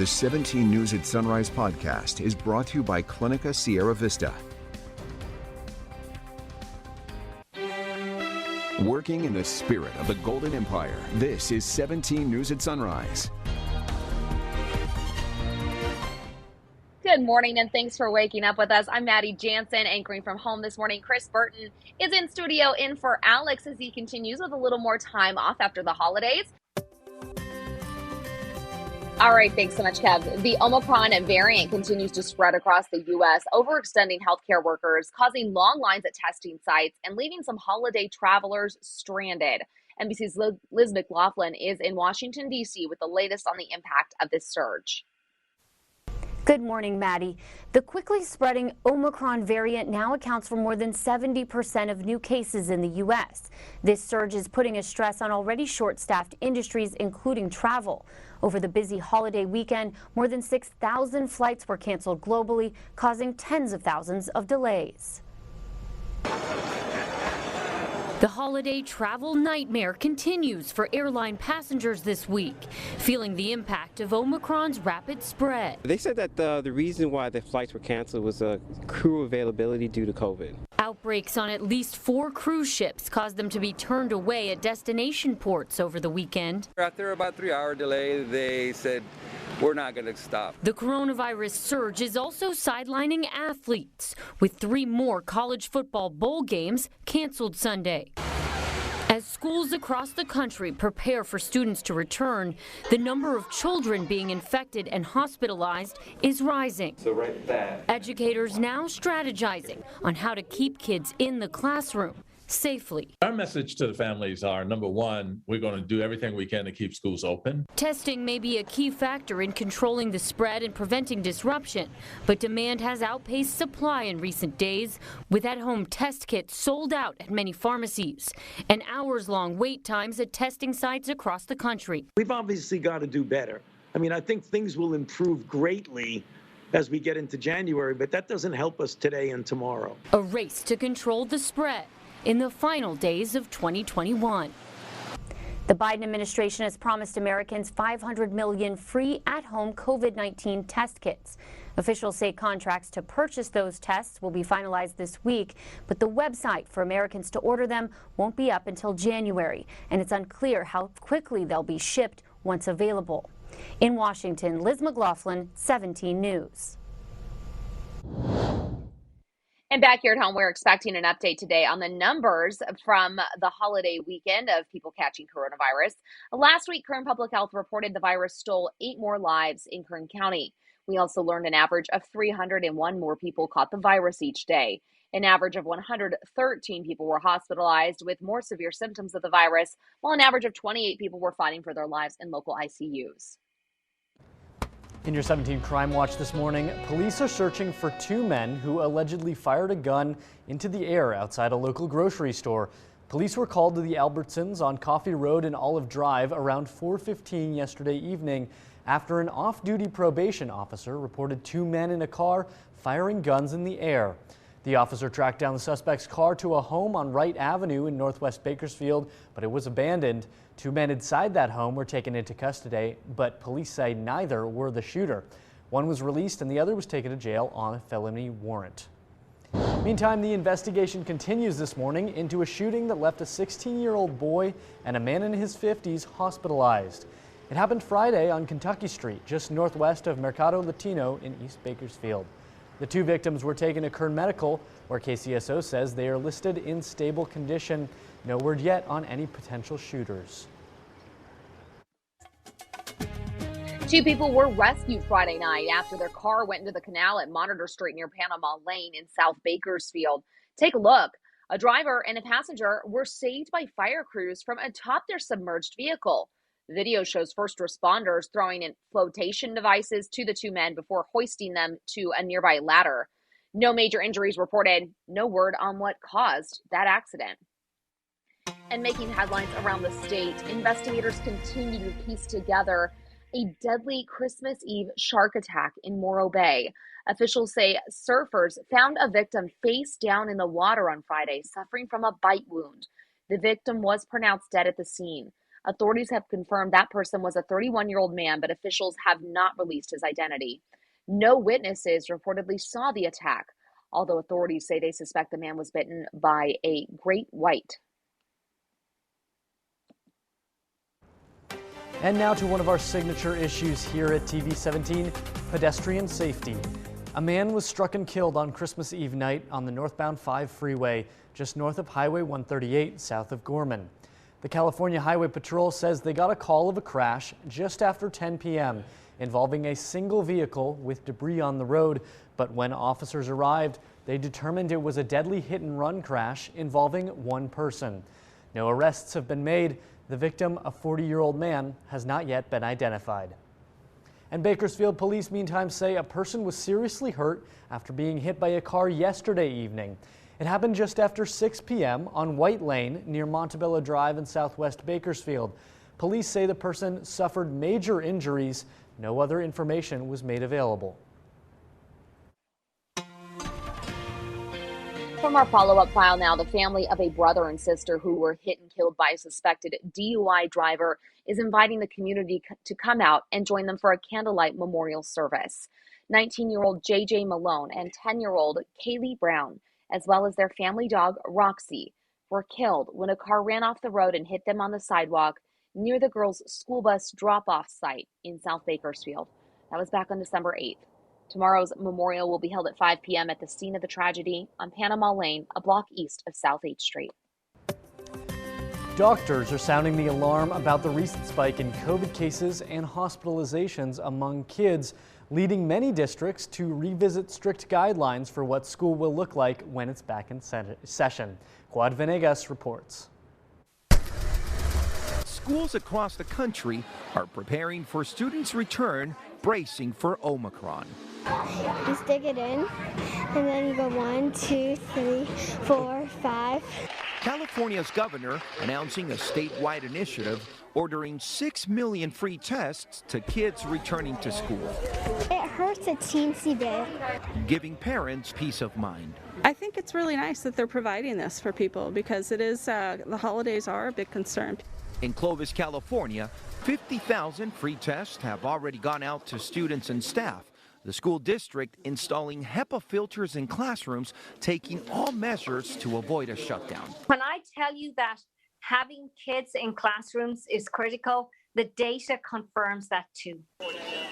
The 17 News at Sunrise podcast is brought to you by Clinica Sierra Vista. Working in the spirit of the Golden Empire, this is 17 News at Sunrise. Good morning, and thanks for waking up with us. I'm Maddie Jansen, anchoring from home this morning. Chris Burton is in studio in for Alex as he continues with a little more time off after the holidays. All right, thanks so much, Kev. The Omicron variant continues to spread across the U.S., overextending healthcare workers, causing long lines at testing sites, and leaving some holiday travelers stranded. NBC's Liz McLaughlin is in Washington, D.C. with the latest on the impact of this surge. Good morning, Maddie. The quickly spreading Omicron variant now accounts for more than 70% of new cases in the U.S. This surge is putting a stress on already short-staffed industries, including travel. Over the busy holiday weekend, more than 6,000 flights were canceled globally, causing tens of thousands of delays. The holiday travel nightmare continues for airline passengers this week, feeling the impact of Omicron's rapid spread. They said that the reason why the flights were canceled was crew availability due to COVID. Outbreaks on at least 4 cruise ships caused them to be turned away at destination ports over the weekend. After about 3-hour delay, they said, we're not going to stop. The coronavirus surge is also sidelining athletes, with 3 more college football bowl games canceled Sunday. As schools across the country prepare for students to return, the number of children being infected and hospitalized is rising. So right there. Educators now strategizing on how to keep kids in the classroom safely. Our message to the families are, number one, we're going to do everything we can to keep schools open. Testing may be a key factor in controlling the spread and preventing disruption, but demand has outpaced supply in recent days, with at-home test kits sold out at many pharmacies and hours-long wait times at testing sites across the country. We've obviously got to do better. I mean, I think things will improve greatly as we get into January, but that doesn't help us today and tomorrow. A race to control the spread in the final days of 2021. The Biden administration has promised Americans 500 million free at-home COVID-19 test kits. Officials say contracts to purchase those tests will be finalized this week, but the website for Americans to order them won't be up until January, and it's unclear how quickly they'll be shipped once available. In Washington, Liz McLaughlin, 17 News. And back here at home, we're expecting an update today on the numbers from the holiday weekend of people catching coronavirus. Last week, Kern Public Health reported the virus stole 8 more lives in Kern County. We also learned an average of 301 more people caught the virus each day. An average of 113 people were hospitalized with more severe symptoms of the virus, while an average of 28 people were fighting for their lives in local ICUs. In your 17 Crime Watch this morning, police are searching for 2 men who allegedly fired a gun into the air outside a local grocery store. Police were called to the Albertsons on Coffee Road and Olive Drive around 4:15 yesterday evening after an off-duty probation officer reported 2 men in a car firing guns in the air. The officer tracked down the suspect's car to a home on Wright Avenue in Northwest Bakersfield, but it was abandoned. 2 men inside that home were taken into custody, but police say neither were the shooter. One was released and the other was taken to jail on a felony warrant. Meantime, the investigation continues this morning into a shooting that left a 16-year-old boy and a man in his 50s hospitalized. It happened Friday on Kentucky Street, just northwest of Mercado Latino in East Bakersfield. The 2 victims were taken to Kern Medical, where KCSO says they are listed in stable condition. No word yet on any potential shooters. 2 people were rescued Friday night after their car went into the canal at Monitor Street near Panama Lane in South Bakersfield. Take a look. A driver and a passenger were saved by fire crews from atop their submerged vehicle. The video shows first responders throwing in flotation devices to the 2 men before hoisting them to a nearby ladder. No major injuries reported. No word on what caused that accident. And making headlines around the state, investigators continue to piece together a deadly Christmas Eve shark attack in Morro Bay. Officials say surfers found a victim face down in the water on Friday, suffering from a bite wound. The victim was pronounced dead at the scene. Authorities have confirmed that person was a 31-year-old man, but officials have not released his identity. No witnesses reportedly saw the attack, although authorities say they suspect the man was bitten by a great white. And now to one of our signature issues here at TV 17, pedestrian safety. A man was struck and killed on Christmas Eve night on the northbound 5 freeway, just north of Highway 138, south of Gorman. The California Highway Patrol says they got a call of a crash just after 10 p.m. involving a single vehicle with debris on the road, but when officers arrived, they determined it was a deadly hit-and-run crash involving one person. No arrests have been made. The victim, a 40-year-old man, has not yet been identified. And Bakersfield police meantime say a person was seriously hurt after being hit by a car yesterday evening. It happened just after 6 p.m. on White Lane near Montebello Drive in southwest Bakersfield. Police say the person suffered major injuries. No other information was made available. From our follow-up file now, the family of a brother and sister who were hit and killed by a suspected DUI driver is inviting the community to come out and join them for a candlelight memorial service. 19-year-old JJ Malone and 10-year-old Kaylee Brown, as well as their family dog Roxy, were killed when a car ran off the road and hit them on the sidewalk near the girls' school bus drop-off site in South Bakersfield. That was back on December 8th. Tomorrow's memorial will be held at 5 p.m. at the scene of the tragedy on Panama Lane, a block east of South 8th Street. Doctors are sounding the alarm about the recent spike in COVID cases and hospitalizations among kids, leading many districts to revisit strict guidelines for what school will look like when it's back in session. Juan Venegas reports. Schools across the country are preparing for students' return, bracing for Omicron. You stick it in, and then you go 1, 2, 3, 4, 5. California's governor announcing a statewide initiative ordering 6 million free tests to kids returning to school. It hurts a teensy bit. Giving parents peace of mind. I think it's really nice that they're providing this for people because it is the holidays are a big concern. In Clovis, California, 50,000 free tests have already gone out to students and staff. The school district installing HEPA filters in classrooms, taking all measures to avoid a shutdown. When I tell you that having kids in classrooms is critical, the data confirms that too.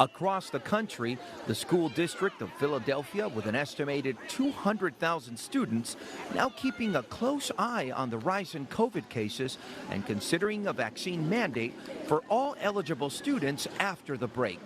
Across the country, the school district of Philadelphia, with an estimated 200,000 students, now keeping a close eye on the rise in COVID cases and considering a vaccine mandate for all eligible students after the break.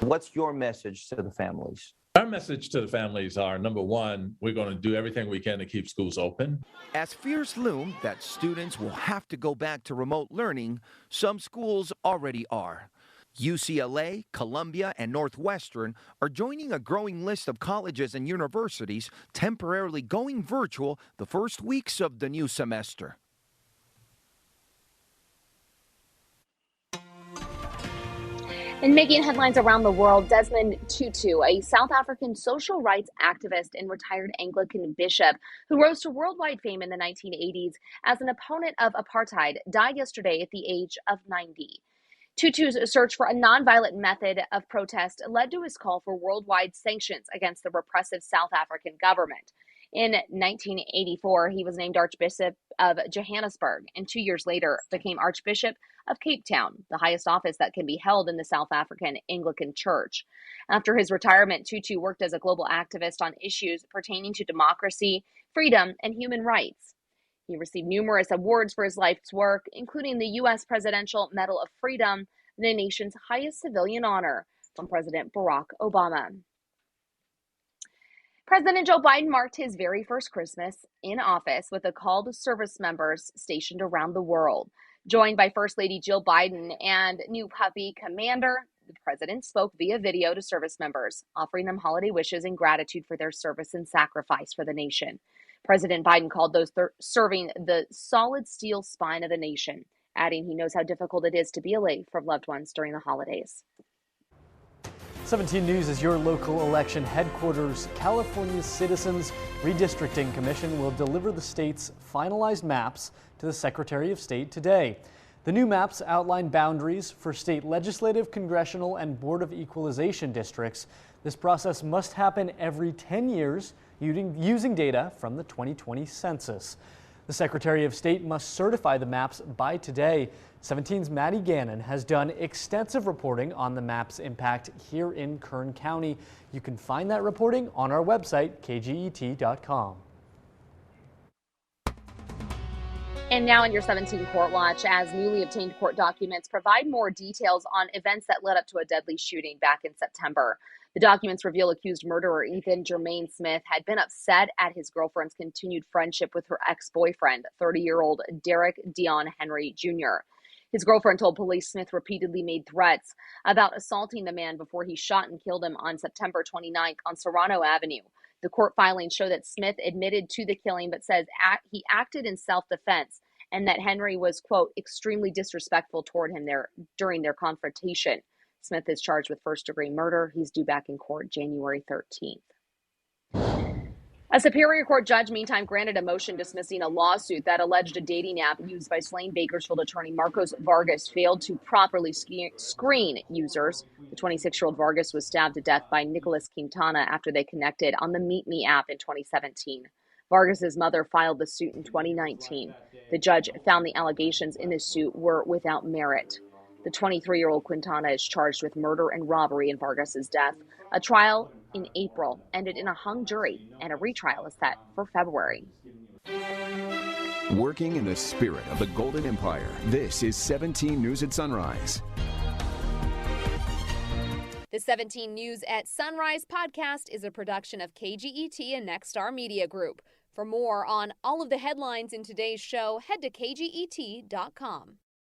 What's your message to the families? Our message to the families are, number one, we're going to do everything we can to keep schools open. As fears loom that students will have to go back to remote learning, some schools already are. UCLA, Columbia, and Northwestern are joining a growing list of colleges and universities temporarily going virtual the first weeks of the new semester. And making headlines around the world, Desmond Tutu, a South African social rights activist and retired Anglican bishop who rose to worldwide fame in the 1980s as an opponent of apartheid, died yesterday at the age of 90. Tutu's search for a nonviolent method of protest led to his call for worldwide sanctions against the repressive South African government. In 1984, he was named Archbishop of Johannesburg, and 2 years later became Archbishop of Cape Town, the highest office that can be held in the South African Anglican Church. After his retirement, Tutu worked as a global activist on issues pertaining to democracy, freedom, and human rights. He received numerous awards for his life's work, including the U.S. Presidential Medal of Freedom, the nation's highest civilian honor, from President Barack Obama. President Joe Biden marked his very first Christmas in office with a call to service members stationed around the world. Joined by First Lady Jill Biden and new puppy Commander, the president spoke via video to service members, offering them holiday wishes and gratitude for their service and sacrifice for the nation. President Biden called those serving the solid steel spine of the nation, adding he knows how difficult it is to be away from loved ones during the holidays. 17 News is your local election headquarters. California's Citizens Redistricting Commission will deliver the state's finalized maps to the Secretary of State today. The new maps outline boundaries for state legislative, congressional, and Board of Equalization districts. This process must happen every 10 years using data from the 2020 census. The Secretary of State must certify the maps by today. 17's Maddie Gannon has done extensive reporting on the map's impact here in Kern County. You can find that reporting on our website, kget.com. And now in your 17 Court Watch, as newly obtained court documents provide more details on events that led up to a deadly shooting back in September. The documents reveal accused murderer Ethan Jermaine Smith had been upset at his girlfriend's continued friendship with her ex-boyfriend, 30-year-old Derek Dion Henry Jr. His girlfriend told police Smith repeatedly made threats about assaulting the man before he shot and killed him on September 29th on Serrano Avenue. The court filings show that Smith admitted to the killing, but says he acted in self-defense and that Henry was, quote, extremely disrespectful toward him during their confrontation. Smith is charged with first-degree murder. He's due back in court January 13th. A Superior Court judge, meantime, granted a motion dismissing a lawsuit that alleged a dating app used by slain Bakersfield attorney Marcos Vargas failed to properly screen users. The 26-year-old Vargas was stabbed to death by Nicholas Quintana after they connected on the Meet Me app in 2017. Vargas's mother filed the suit in 2019. The judge found the allegations in the suit were without merit. The 23-year-old Quintana is charged with murder and robbery in Vargas's death. A trial in April ended in a hung jury, and a retrial is set for February. Working in the spirit of the Golden Empire, this is 17 News at Sunrise. The 17 News at Sunrise podcast is a production of KGET and Nexstar Media Group. For more on all of the headlines in today's show, head to kget.com.